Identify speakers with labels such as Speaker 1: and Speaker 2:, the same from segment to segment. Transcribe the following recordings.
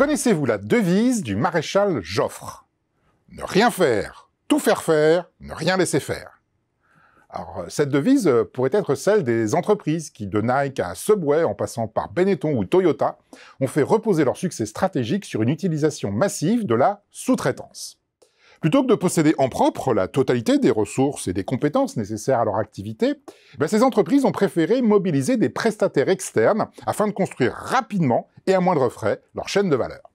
Speaker 1: Connaissez-vous la devise du maréchal Joffre? Ne rien faire, tout faire, ne rien laisser faire. Alors, cette devise pourrait être celle des entreprises qui, de Nike à Subway, en passant par Benetton ou Toyota, ont fait reposer leur succès stratégique sur une utilisation massive de la sous-traitance. Plutôt que de posséder en propre la totalité des ressources et des compétences nécessaires à leur activité, ces entreprises ont préféré mobiliser des prestataires externes afin de construire rapidement et à moindre frais leur chaîne de valeur.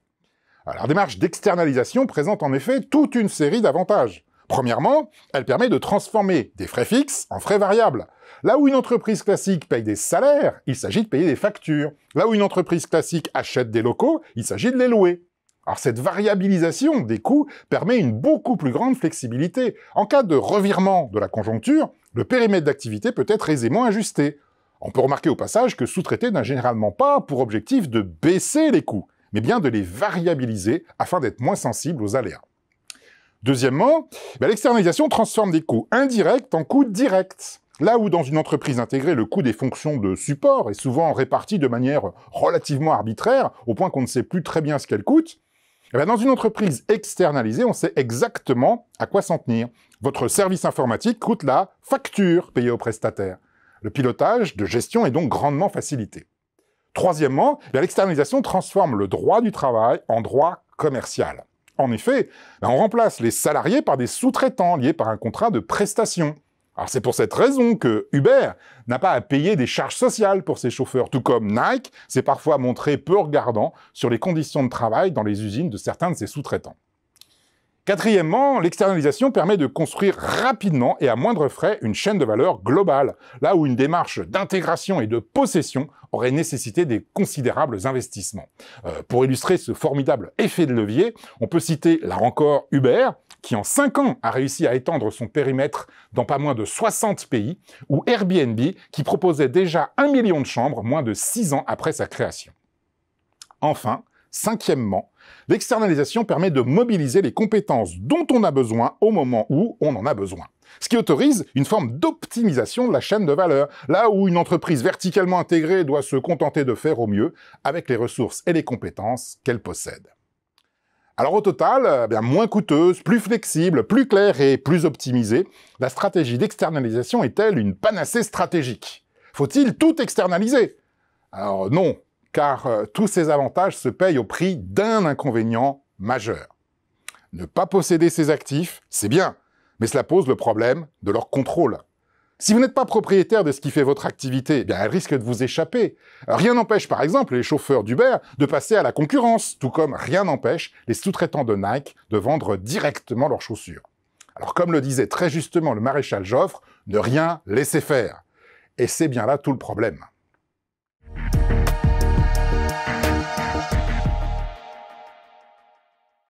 Speaker 1: Alors, la démarche d'externalisation présente en effet toute une série d'avantages. Premièrement, elle permet de transformer des frais fixes en frais variables. Là où une entreprise classique paye des salaires, il s'agit de payer des factures. Là où une entreprise classique achète des locaux, il s'agit de les louer. Alors cette variabilisation des coûts permet une beaucoup plus grande flexibilité. En cas de revirement de la conjoncture, le périmètre d'activité peut être aisément ajusté. On peut remarquer au passage que sous-traiter n'a généralement pas pour objectif de baisser les coûts, mais bien de les variabiliser afin d'être moins sensible aux aléas. Deuxièmement, l'externalisation transforme des coûts indirects en coûts directs. Là où dans une entreprise intégrée, le coût des fonctions de support est souvent réparti de manière relativement arbitraire, au point qu'on ne sait plus très bien ce qu'elle coûte, dans une entreprise externalisée, on sait exactement à quoi s'en tenir. Votre service informatique coûte la facture payée au prestataire. Le pilotage de gestion est donc grandement facilité. Troisièmement, l'externalisation transforme le droit du travail en droit commercial. En effet, on remplace les salariés par des sous-traitants liés par un contrat de prestation. Alors c'est pour cette raison que Uber n'a pas à payer des charges sociales pour ses chauffeurs, tout comme Nike s'est parfois montré peu regardant sur les conditions de travail dans les usines de certains de ses sous-traitants. Quatrièmement, l'externalisation permet de construire rapidement et à moindre frais une chaîne de valeur globale, là où une démarche d'intégration et de possession aurait nécessité des considérables investissements. Pour illustrer ce formidable effet de levier, on peut citer là encore Uber, qui en 5 ans a réussi à étendre son périmètre dans pas moins de 60 pays, ou Airbnb, qui proposait déjà 1 million de chambres moins de 6 ans après sa création. Enfin, cinquièmement, l'externalisation permet de mobiliser les compétences dont on a besoin au moment où on en a besoin. Ce qui autorise une forme d'optimisation de la chaîne de valeur, là où une entreprise verticalement intégrée doit se contenter de faire au mieux avec les ressources et les compétences qu'elle possède. Alors au total, moins coûteuse, plus flexible, plus claire et plus optimisée, la stratégie d'externalisation est-elle une panacée stratégique? Faut-il tout externaliser? Alors non, car tous ces avantages se payent au prix d'un inconvénient majeur. Ne pas posséder ses actifs, c'est bien, mais cela pose le problème de leur contrôle. Si vous n'êtes pas propriétaire de ce qui fait votre activité, elle risque de vous échapper. Rien n'empêche par exemple les chauffeurs d'Uber de passer à la concurrence, tout comme rien n'empêche les sous-traitants de Nike de vendre directement leurs chaussures. Alors comme le disait très justement le maréchal Joffre, ne rien laisser faire. Et c'est bien là tout le problème.